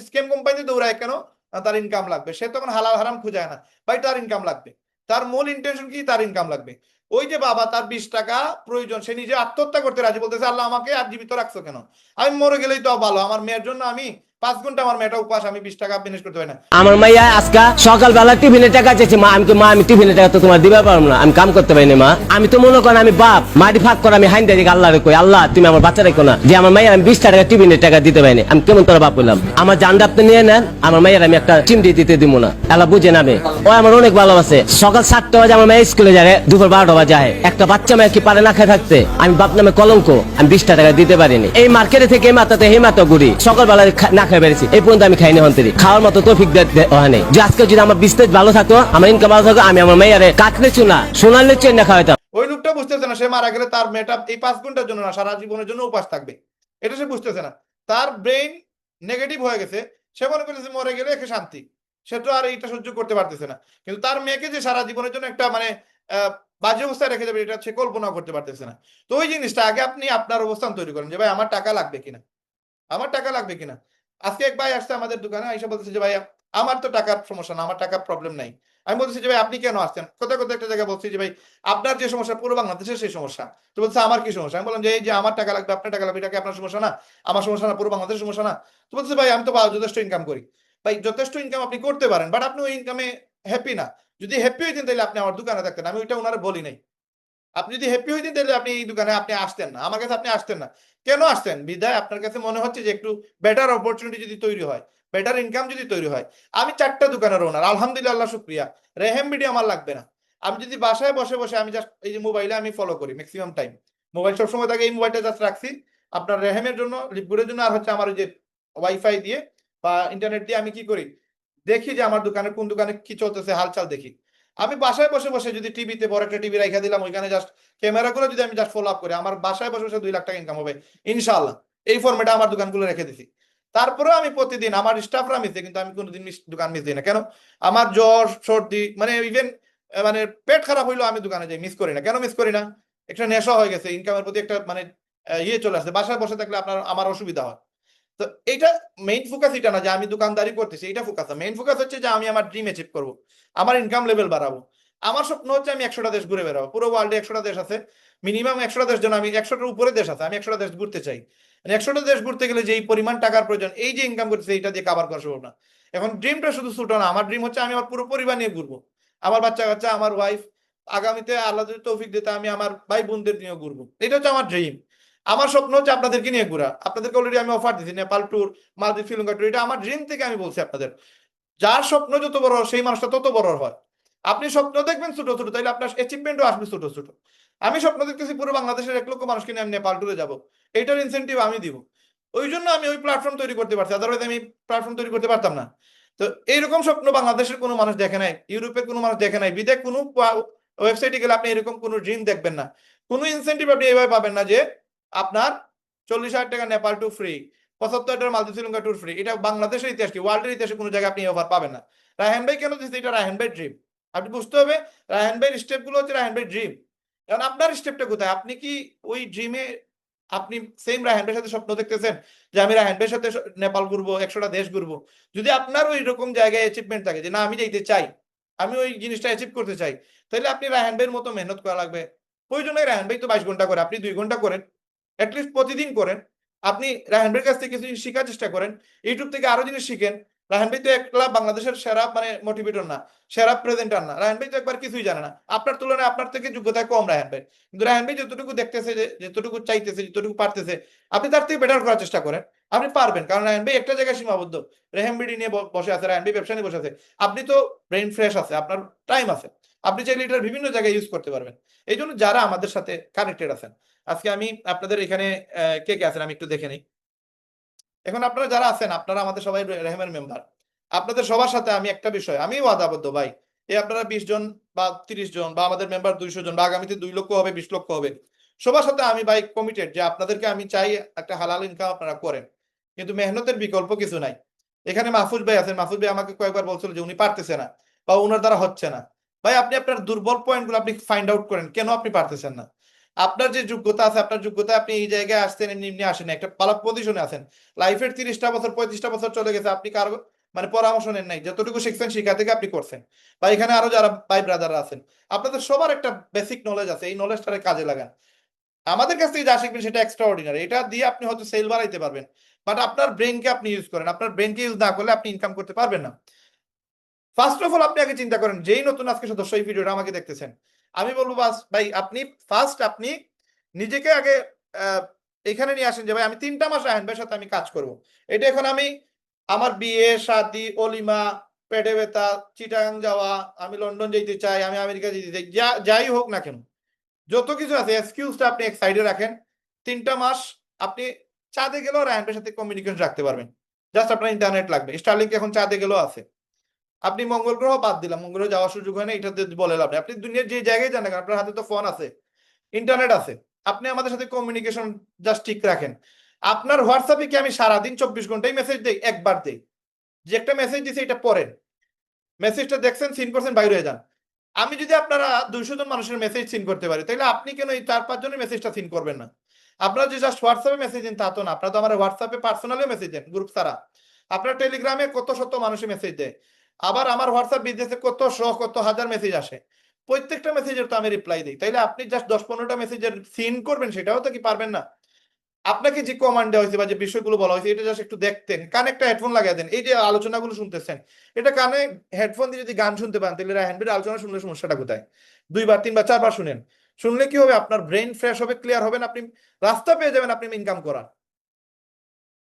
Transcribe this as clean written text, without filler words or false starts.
Scam কোম্পানিতে দৌড়ায় কেন? তার ইনকাম লাগবে, সে তখন হালাল হারাম খুঁজায় না ভাই, তার ইনকাম লাগবে। তার মূল ইন্টেনশন কি? তার ইনকাম লাগবে। ওই যে বাবা তার 20 টাকা প্রয়োজন, সে নিজে আত্মহত্যা করতে রাজি, বলতেছে আল্লাহ আমাকে আর জীবিত রাখছো কেন, আমি মরে গেলেই তো ভালো, আমার মেয়ের জন্য আমি 5 ঘন্টা আমার মেয়েটা উপাস, আমি 20 টাকা ম্যানেজ করতে পারি না। আমার মাইয়া আজকে সকালবেলা টিফিনের টাকা চাইছে, মা আমি মা আমি টিফিনের টাকা তো তোমার দিবা পারবো না, আমি কাম করতে পারি না মা। আমি তো মনে করেন আমি বাপ, মাটি ফাঁক করে আমি হাইন দিই আল্লাহ রে কই আল্লাহ তুমি আমার বাচ্চা রেখো না, যে আমার মাইয়া আমি 20 টাকা টিফিনের টাকা দিতে পারিনি, আমি কেমন তোর বাপ বললাম। আমার জানটা আপনি নিয়ে নেন, আমার মাইয়ার আমি একটা চিমটি দিতে দিব না, আল্লাহ বুঝে নামে। ও আমার অনেক ভালোবাসে, সকাল 7টা বাজে আমার মেয়ে স্কুলে যায়, দুপুর 12টা বাজে যায়। একটা বাচ্চা মেয়ে কি পারে না খেয়ে থাকতে? আমি বাপ নামে কলঙ্ক, আমি 20 টাকা দিতে পারিনি। এই মার্কেটে থেকে এই মাথাতে এই মাথা ঘুরি, সকালবেলা না খেয়ে বেড়েছি, এই পর্যন্ত আমি খাইনি হন্তেরি, খাওয়ার মতো তৌফিক হয় নাই। যে আজকে যদি আমার বিজনেস ভালো থাকতো, আমার ইনকাম ভালো থাকতো, আমি আমার মেয়েরে কাটলে চুনা সোনালে চেন না খাওয়াইতাম। ওই লোকটা বুঝতেছে না সে মারা গেলে তার মেয়েটা এই 5 ঘন্টার জন্য না, সারা জীবনের জন্য উপাস থাকবে, এটা সে বুঝতেছে না। তার ব্রেইন নেগেটিভ হয়ে গেছে, সে মনে করতেছে মরে গেলে একে শান্তি, সে তো আর এটা সহ্য করতে পারতেছে না। কিন্তু তার মেয়েকে যে সারা জীবনের জন্য একটা মানে বাজে অবস্থায় রেখে যাবে, এটা সে কল্পনা করতে পারতেছে না। তো ওই জিনিসটা আগে আপনি আপনার অবস্থান তৈরি করেন যে ভাই আমার টাকা লাগবে কিনা, আমার টাকা লাগবে কিনা। আজকে এক ভাই আসছে আমাদের দোকানে, আইসা বলতেছে যে ভাই আমার তো টাকার সমস্যা না, আমার টাকার প্রবলেম নাই। আমি বলতেছি যে ভাই আপনি কেন আসছেন, কোথায় কোথায় একটা জায়গায় বলছি যে ভাই আপনার যে সমস্যা পুরো বাংলাদেশের সেই সমস্যা। তো বলছে আমার কি সমস্যা? আমি বললাম যে এই যে আমার টাকা লাগবে, আপনার টাকা লাগবে, এটা কি আপনার সমস্যা না? আমার সমস্যা না, পুরো বাংলাদেশের সমস্যা না? তো বলছে ভাই আমি তো যথেষ্ট ইনকাম করি। ভাই যথেষ্ট ইনকাম আপনি করতে পারেন, বাট আপনি ওই ইনকামে হ্যাপি না। যদি হ্যাপি হইতেন তাহলে আপনি আমার দোকানে থাকতেন, আমি ওইটা ওনারা বলি নাই। আপনি যদি হ্যাপি হইতেন তাহলে আপনি এই দোকানে আপনি আসতেন না, আমার কাছে আপনি আসতেন না। কেন আসতেন? বিদায় আপনার কাছে মনে হচ্ছে যে একটু বেটার অপরচুনিটি যদি তৈরি হয়, বেটার ইনকাম যদি তৈরি হয়। আমি 4টা দোকানের ওনার, আলহামদুলিল্লাহ, আল্লাহ শুক্রিয়া। রেহেম ভিডিও আমার লাগবে না। আমি যদি বাসায় বসে বসে আমি জাস্ট এই যে মোবাইলে আমি ফলো করি ম্যাক্সিমাম টাইম, মোবাইল সবসময় থাকে, এই মোবাইলটা জাস্ট রাখছি আপনার রেহেমের জন্য, লিপগুলোর জন্য, আর হচ্ছে আমার ওই যে ওয়াইফাই দিয়ে বা ইন্টারনেট দিয়ে আমি কি করি, দেখি যে আমার দোকানে কোন দোকানে কি চলতেছে, হালচাল দেখি। আমি বাসায় বসে বসে যদি টিভিতে বড় একটা টিভি রাখা দিলাম, ওইখানে জাস্ট ক্যামেরা করে যদি আমি জাস্ট ফলো আপ করি, আমার বাসায় বসে বসে 2 লাখ টাকা ইনকাম হবে ইনশাআল্লাহ। এই ফরম্যাটে আমার দোকানগুলো রেখে দিছি। তারপরেও আমি প্রতিদিন আমার স্টাফরা মিসে, কিন্তু আমি কোনোদিন দোকান মিস দিই না। কেন? আমার জ্বর সর্দি মানে ইভেন মানে পেট খারাপ হইলেও আমি দোকানে যাই, মিস করি না। কেন মিস করি না? একটা নেশা হয়ে গেছে, ইনকামের প্রতি একটা মানে ইয়ে চলে আসছে। বাসায় বসে থাকলে আপনার আমার অসুবিধা হয়। তো এইটা মেইন ফোকাস, এটা না যে আমি দোকানদারি করতেছি, এটা ফোকাস না। মেইন ফোকাস হচ্ছে যে আমি আমার ড্রিম অ্যাচিভ করবো, আমার ইনকাম লেভেল বাড়াবো। আমার স্বপ্ন হচ্ছে আমি 100টা দেশ ঘুরে বেড়াবো। পুরো ওয়ার্ল্ডে 100টা দেশ আছে, মিনিমাম 100টা দেশ, যেন আমি 100টার উপরে দেশ আছে, আমি 100টা দেশ ঘুরতে চাই। 100টা দেশ ঘুরতে গেলে যে এই পরিমাণ টাকার প্রয়োজন, এই যে ইনকাম করতেছে এইটা দিয়ে কাভার করা সম্ভব না। এখন ড্রিমটা শুধু ছোট না, আমার ড্রিম হচ্ছে আমি আমার পুরো পরিবার নিয়ে ঘুরবো, আমার বাচ্চা কাচ্চা, আমার ওয়াইফ, আগামীতে আল্লাহ যদি তৌফিক দিতে আমি আমার ভাই বোনদের নিয়ে ঘুরবো। এটা হচ্ছে আমার ড্রিম। আমার স্বপ্ন হচ্ছে আপনাদেরকে নিয়ে ঘোরা। আপনাদেরকে অলরেডি আমি অফার দিচ্ছি নেপাল ট্যুর, মালদ্বীপ, শ্রীলঙ্কা ট্যুর, এটা আমার ড্রিম থেকে আমি বলছি আপনাদের। যার স্বপ্ন যত বড় সেই মানুষটা তত বড় হয়। আপনি স্বপ্ন দেখবেন ছোট ছোট, তাইলে আপনার অ্যাচিভমেন্টও আসবে ছোট ছোট। আমি স্বপ্ন দেখতেছি পুরো বাংলাদেশের 1 লক্ষ মানুষকে নিয়ে আমি নেপাল ট্যুরে যাবো, এইটার ইনসেন্টিভ আমি দিব। ওই জন্য আমি ওই প্ল্যাটফর্ম তৈরি করতে পারছি, আদারওয়াইজ আমি প্ল্যাটফর্ম তৈরি করতে পারতাম না। তো এইরকম স্বপ্ন বাংলাদেশের কোনো মানুষ দেখে নাই, ইউরোপের কোনো মানুষ দেখে নাই, বিদেশ কোনো ওয়েবসাইটে গেলে আপনি এরকম কোনো ড্রিম দেখবেন না, কোনো ইনসেন্টিভ আপনি এভাবে পাবেন না যে আপনার 40,000 টাকা নেপাল টু ফ্রি, 75 টাকা মালদ্বীপ শ্রীলঙ্কা ট্যুর ফ্রি। এটা বাংলাদেশের ইতিহাস কি, ওয়ার্ল্ডের ইতিহাসে কোনো জায়গায় আপনি অফার পাবেন না। রায়হান ভাই কেন দিচ্ছে? এটা রায়হান ভাই ড্রিম। আপনি বুঝতে হবে রায়হান ভাইয়ের স্টেপ গুলো হচ্ছে রায়হান ভাই ড্রিম। কারণ আপনার স্টেপটা কোথায়? আপনি কি ওই ড্রিমে আপনি সেম রায়হান ভাইয়ের সাথে স্বপ্ন দেখতেছেন যে আমি রায়হান ভাইয়ের সাথে নেপাল ঘুরবো, 100টা দেশ ঘুরবো? যদি আপনার ওই রকম জায়গায় অ্যাচিভমেন্ট থাকে যে না আমি যাইতে চাই, আমি ওই জিনিসটা অ্যাচিভ করতে চাই, তাহলে আপনি রায়হান ভাইয়ের মতো মেহনত করা লাগবে। প্রয়োজনে রায়হান ভাই তো 22 ঘন্টা করে, আপনি 2 ঘন্টা করেন, অ্যাটলিস্ট প্রতিদিন করেন। আপনি রায়হান ভাইয়ের কাছ থেকে কিছু জিনিস শেখার চেষ্টা করেন, ইউটিউব থেকে আরো জিনিস শিখেন। রায়হান ভাই তো একলা বাংলাদেশের সেরা মানে মোটিভেটর না, সেরা প্রেজেন্টার না। রায়হান ভাই তো একবার কিছুই জানে না, আপনার তুলনায় আপনার থেকে যোগ্যতা কম রায়হান ভাই। কিন্তু রায়হান ভাই যতটুকু দেখতেছে, যতটুকু চাইতেছে, যতটুকু পারতেছে, আপনি তার থেকে বেটার করার চেষ্টা করেন। আপনি পারবেন, কারণ রায়হান ভাই একটা জায়গায় সীমাবদ্ধ। রেহেম বিডি নিয়ে বসে আছে, রায়হান ভাই ব্যবসা নিয়ে বসে আছে। আপনি তো ব্রেন ফ্রেশ আছে, আপনার টাইম আছে, আপনি চাইলে এটার বিভিন্ন জায়গায় ইউজ করতে পারবেন। এই জন্য যারা আমাদের সাথে কানেক্টেড আছেন, আজকে আমি আপনাদের এখানে কে কে আছেন আমি একটু দেখে নিই। এখন আপনারা যারা আছেন আপনারা আমাদের সবাই রেহেমের মেম্বার। আপনাদের সবার সাথে আমি একটা বিষয় আমি ওয়াদাবদ্ধ ভাই, এই আপনারা 20 জন বা 30 জন বা আমাদের মেম্বার 200 জন বা আগামীতে 2 লক্ষ হবে, 20 লক্ষ হবে, সবার সাথে আমি ভাই কমিটেড যে আপনাদেরকে আমি চাই একটা হালাল ইনকাম আপনারা করেন, কিন্তু মেহনতের বিকল্প কিছু নাই। এখানে মাহফুজ ভাই আছেন, মাহফুজ ভাই আমাকে কয়েকবার বলছিল যে উনি পারতেছে না বা ওনার দ্বারা হচ্ছে না। ভাই আপনি আপনার দুর্বল পয়েন্টগুলো আপনি ফাইন্ড আউট করেন, কেন আপনি পারতেছেন না। আপনার যে যোগ্যতা আছে, আপনার যোগ্যতা আপনি এই জায়গায় আসছেন, এমনি এমনি আসেন না, একটা ভালো পজিশনে আছেন, লাইফের 30টা বছর 35টা বছর চলে গেছে, আপনি কারো মানে পরামর্শ নেন নাই, যতটুকু শিখছেন শিখা থেকে আপনি করছেন, বা এখানে আরো যারা ভাই ব্রাদাররা আছেন, আপনাদের সবার একটা বেসিক নলেজ আছে, এই নলেজটারে কাজে লাগান। আমাদের কাছ থেকে যা শিখবেন সেটা এক্সট্রা অর্ডিনারি, এটা দিয়ে আপনি হয়তো সেল বাড়াইতে পারবেন, বাট আপনার ব্রেনকে আপনি ইউজ করেন, আপনার ব্রেনকে ইউজ না করলে আপনি ইনকাম করতে পারবেন না। ফার্স্ট অফ অল আপনি আগে চিন্তা করেন, যেই নতুন আজকে সদস্য এই ভিডিওটা আমাকে দেখতেছেন, আমি বলবো বাস ভাই আপনি ফার্স্ট আপনি নিজেকে আগে আহ, এখানে নিয়ে আসেন যে ভাই আমি 3টা মাস রায়হান ভাইয়ের সাথে আমি কাজ করব। এটা এখন আমি আমার বিয়ে শাদী অলিমা পেটে ব্যথা চিটাগাং যাওয়া, আমি লন্ডন যেতে চাই, আমি আমেরিকা যেতে চাই, যাই হোক না কেন, যত কিছু আছে এক্সকিউজটা আপনি এক সাইডে রাখেন। 3টা মাস আপনি চাঁদে গেলেও রায়হান ভাইয়ের সাথে কমিউনিকেশন রাখতে পারবেন, জাস্ট আপনার ইন্টারনেট লাগবে। স্টারলিংক এখন চাঁদে গেলেও আছে। আপনি মঙ্গল গ্রহ বাদ দিলাম, মঙ্গল গ্রহ যাওয়ার সুযোগ হয় না, এটাতে বলে লাভ নেই। আপনি দুনিয়ার যে জায়গায় যান না কেন, আপনার হাতে তো ফোন আছে, ইন্টারনেট আছে, আপনি আমাদের সাথে কমিউনিকেশন জাস্ট ঠিক রাখেন। আপনার হোয়াটসঅ্যাপে কি আমি সারাদিন 24 ঘন্টাই মেসেজ দেই? একবার দেই, যে একটা মেসেজ দিছি এটা পড়েন, মেসেজটা দেখছেন সিন করছেন বাইরে হয়ে যান। আমি যদি আপনারা 200 জন মানুষের মেসেজ সিন করতে পারি, তাহলে আপনি কেন এই 4-5 জনের মেসেজটা সিন করবেন না? আপনারা যে জাস্ট হোয়াটসঅ্যাপে মেসেজ দেন তা তো না, আপনারা তো আমার হোয়াটসঅ্যাপে পার্সোনালিও মেসেজ দেন গ্রুপ ছাড়া। আপনার টেলিগ্রামে কত শত মানুষে মেসেজ দেয়, আবার আমার হোয়াটসঅ্যাপ বিজনেসে কত কত হাজার মেসেজ আসে, প্রত্যেকটা মেসেজের তো আমি রিপ্লাই দিই। তাইলে আপনি জাস্ট 10-15টা মেসেজের সিন করবেন, সেটাও তো কি পারবেন না? আপনাকে যে কমান্ড দেওয়া হয়েছে বা যে বিষয়গুলো বলা হয়েছে, এটা জাস্ট একটু দেখতেন, কানে একটা হেডফোন লাগিয়ে দেন, এই যে আলোচনাগুলো শুনতেছেন, এটা কানে হেডফোন দিয়ে যদি গান শুনতে পান, তাহলে রায়হান ভাইয়ের আলোচনা শুনলে সমস্যাটা কোথায়? 2বার 3বার 4বার শুনেন, শুনলে কি হবে? আপনার ব্রেন ফ্রেশ হবে, ক্লিয়ার হবেন, আপনি রাস্তা পেয়ে যাবেন, আপনি ইনকাম করার।